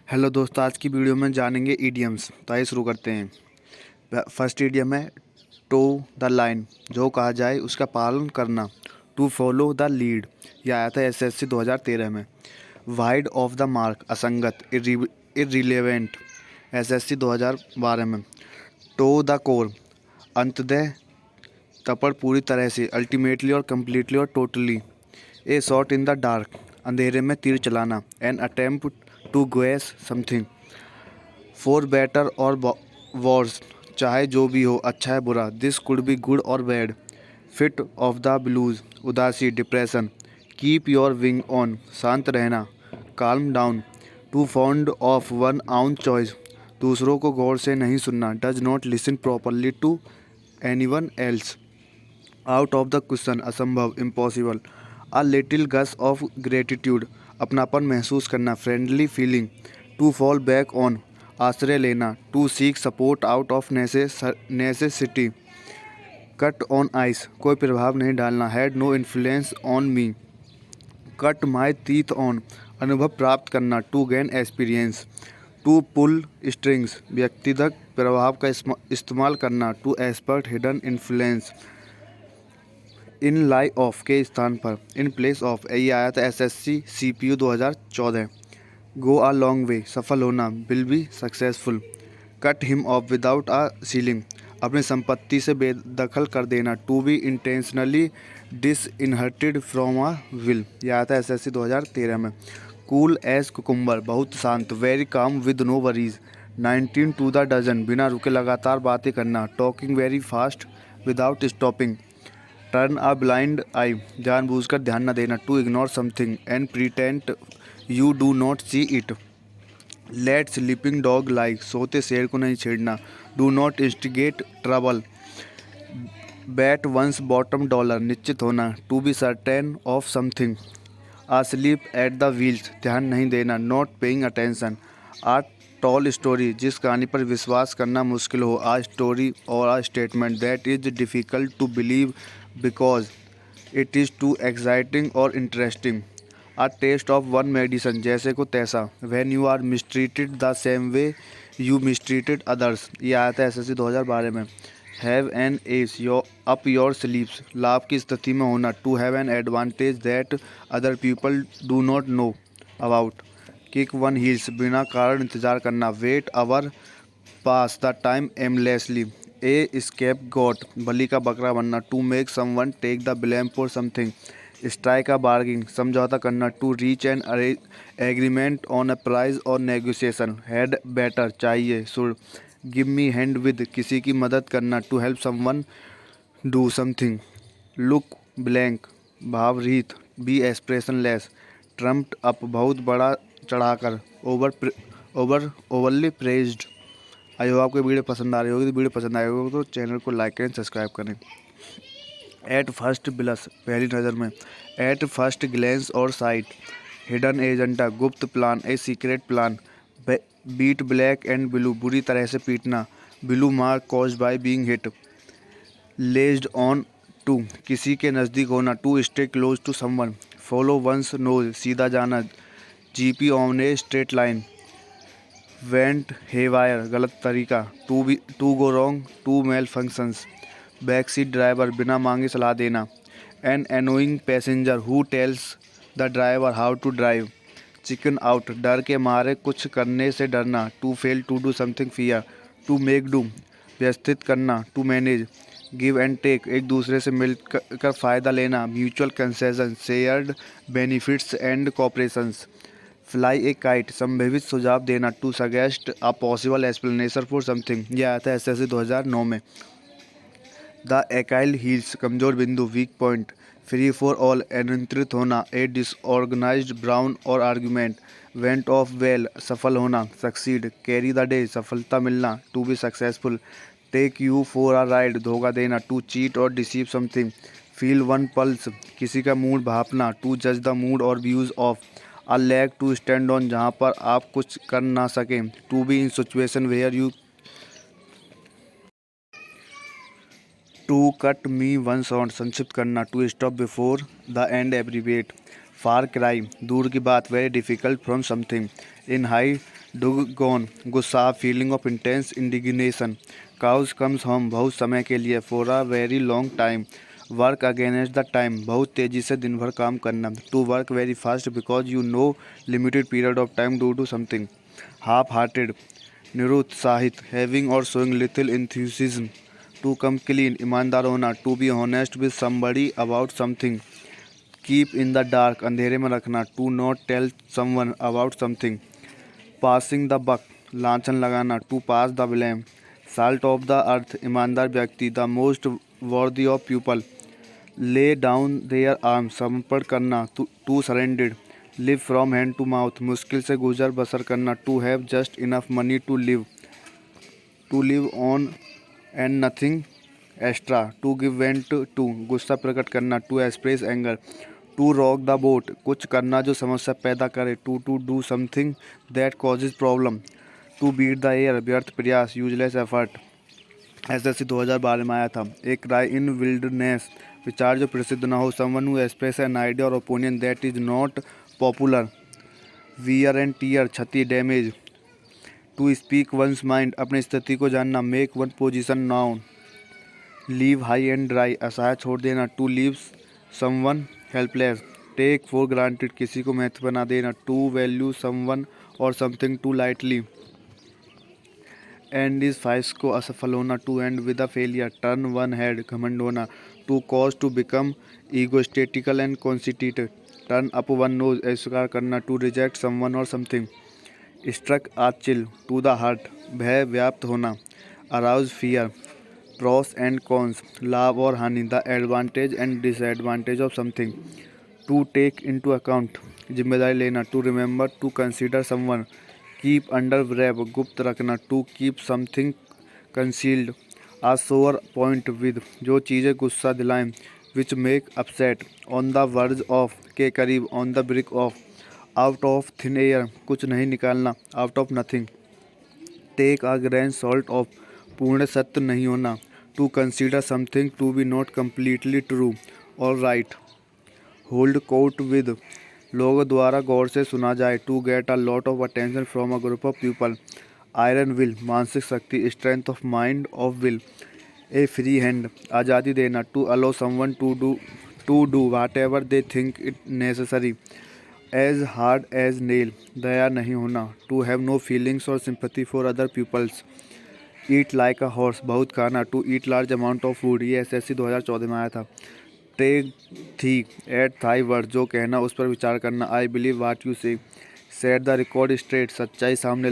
Hello दोस्तों, आज की वीडियो में जानेंगे ईडियम्स। तो आइए शुरू करते हैं। फर्स्ट ईडियम है टू द लाइन, जो कहा जाए उसका पालन करना। टू फॉलो द लीड, यह आया था एसएससी 2013 में। वाइड ऑफ द मार्क, असंगत, इर्रिलेवेंट, एसएससी 2012 में। टू द कोर, अंततः, तपड़, पूरी तरह से, अल्टीमेटली और कम्प्लीटली और totally. A shot in the dark, अंधेरे में तीर चलाना। An attempt to guess something, for better और वर्स, चाहे जो भी हो, अच्छा है बुरा। दिस कुड बी गुड और bad. Fit of the blues, उदासी, depression. Keep your wing on, शांत रहना। Calm down, too fond of one own choice, दूसरों को गौर से नहीं सुनना। Does not listen properly to anyone else, out of the question, असंभव, impossible. A little gush of gratitude, अपनापन महसूस करना। Friendly feeling, to fall back on, आश्रय लेना। To seek support out of necessity, cut on ice, कोई प्रभाव नहीं डालना। Had no influence on me, cut my teeth on, अनुभव प्राप्त करना। To gain experience, to pull strings, व्यक्तिगत प्रभाव का इस्तेमाल करना। To expert hidden influence, in lieu of के स्थान पर, इन प्लेस ऑफ। ये आया था SSC CPU 2014। Go a long way, सफल होना। Will be successful. Cut him off without a ceiling, अपनी संपत्ति से बेदखल कर देना। To be intentionally disinherited from a will, यह आया था एसएससी 2013 में। कूल एज कुकुम्बर, बहुत शांत। Very calm with no worries. 19 to the dozen, बिना रुके लगातार बातें करना। Talking very fast without stopping. Turn a blind eye, जानबूझकर ध्यान न देना। To ignore something and pretend you do not see it. Let sleeping dog like, सोते शेर को नहीं छेड़ना। Do not instigate trouble. Bet one's bottom dollar, निश्चित होना। To be certain of something, asleep at the wheels, ध्यान नहीं देना। Not paying attention. A tall story, जिस कहानी पर विश्वास करना मुश्किल हो। आ स्टोरी और a statement that is difficult to believe because it is too exciting और interesting. A taste of one medicine, जैसे को तैसा। When you are mistreated the same way you mistreated others, ये आया था एसएससी 2012 में। Have an ace your up your sleeves, लाभ की स्थिति में होना। To have an advantage that other people do not know about. Kick one heels, बिना कारण इंतजार करना। Wait our pass the time aimlessly. A scapegoat, बलि का बकरा बनना। To make someone take the blame for something, strike a bargain, समझौता करना। To reach an agreement on a price और नेगोशिएशन। हैड बेटर, चाहिए, should. Give me hand with, किसी की मदद करना। To help someone do something. Look blank, भावरहित। Be expressionless. Trumped up, बहुत बड़ा चढ़ाकर। Overly praised. आई होप आपको वीडियो पसंद आ रही होगी। तो वीडियो पसंद आए होगी तो चैनल को लाइक करें, सब्सक्राइब करें। एट फर्स्ट ब्लश, पहली नज़र में। At first glance or sight, hidden agenda, गुप्त plan, a secret plan. Beat black and blue, बुरी तरह से पीटना। Blue mark caused by being hit. Latched on to, किसी के नज़दीक होना। To stay close to someone. Follow one's nose, सीधा जाना। जीपी on a straight line. Went haywire, गलत तरीका। To go wrong, to malfunctions. Back seat driver, बिना मांगे सलाह देना। N annoying passenger who tells the driver how to drive. Chicken out, डर के मारे कुछ करने से डरना। To fail to do something fear. To make do, व्यवस्थित करना। To manage, give and take, एक दूसरे से मिलकर फ़ायदा लेना। Mutual concession, shared benefits and cooperations. Fly a kite, संभावित सुझाव देना। To suggest a possible explanation for something, यह आया था एसएससी 2009 में। द एकाइल हील्स, कमजोर बिंदु, weak point. Free for all, नियंत्रित होना। A disorganised brawl or argument. Went off well, सफल होना। सक्सीड, कैरी द डे, सफलता मिलना। To be successful. Take you for a ride, धोखा देना। To cheat or deceive something. Feel one pulse, किसी का मूड भापना। टू जज the mood or views of. A leg to stand on, जहाँ पर आप कुछ कर ना सकें। To be in situation where you. To cut me one shot, संक्षिप्त करना। To stop before the end, abbreviate. Far cry, दूर की बात। Very difficult from something. In high dudgeon, गुस्सा, feeling of intense indignation. Cows comes home, बहुत समय के लिए, for a very long time. Work against the time, बहुत तेज़ी से दिन भर काम करना। To work very fast because you know limited period of time to do something. Half hearted, निरुत्साहित, having or showing little enthusiasm. To come clean, ईमानदार होना। To be honest with somebody about something. Keep in the dark, अंधेरे में रखना। To not tell someone about something. Passing the buck, लांछन लगाना। To pass the blame. Salt of the earth, ईमानदार व्यक्ति। The most worthy of people. Lay down their arm, समर्पण करना। To surrendered, live from hand to mouth, मुश्किल से गुजर बसर करना। To have just enough money to live, to live on and nothing extra. To give vent to, गुस्सा प्रकट करना। To express anger. To rock the boat, कुछ करना जो समस्या पैदा करे। To do something that causes problem. To beat the air, व्यर्थ प्रयास, यूजलेस एफर्ट। एसएससी 2012 में आया था। एक राय इन विल्डरनेस, विचार जो प्रसिद्ध न हो। Someone who express an idea or opinion that is not popular. Wear and tear, क्षति, damage. To speak one's mind, अपनी स्थिति को जानना। Make one position known. Leave high and dry, असहाय छोड़ देना। To leave someone helpless. Take for granted, किसी को महत्व न देना। To value someone or something too lightly. End is fiasco, असफल होना। To end with a failure. Turn one head, घमंड होना। To cause, to become egotistical and conceited. Turn up one nose, अस्वीकार करना। To reject someone or something. Struck a chill, to the heart, भय व्याप्त होना। Arouse fear. Pros and cons, लाभ और हानि। The advantage and disadvantage of something. To take into account, जिम्मेदारी लेना। To remember, to consider someone. Keep under wrap, गुप्त रखना। To keep something concealed. A sore point with, जो चीज़ें गुस्सा दिलाएं। Which make upset. On the verge of, के करीब। On the brink of. Out of thin air, कुछ नहीं निकालना। Out of nothing. Take a grain salt of, पूर्ण सत्य नहीं होना। To consider something to be not completely true or right. Hold court with, लोगों द्वारा गौर से सुना जाए। To get a lot of attention from a group of people. Iron will, मानसिक शक्ति। Strength of mind of will. A free hand, आज़ादी देना। To allow someone to do whatever they think it necessary. As hard as nail, दया नहीं होना। To have no feelings or sympathy for other peoples. Eat like a horse, बहुत खाना। To eat large amount of food, ये SSC 2014 में आया था। Take थी, एट थाई वर्ड, जो कहना उस पर विचार करना। आई बिलीव वाट यू से, सेट द रिकॉर्ड स्ट्रेट, सच्चाई सामने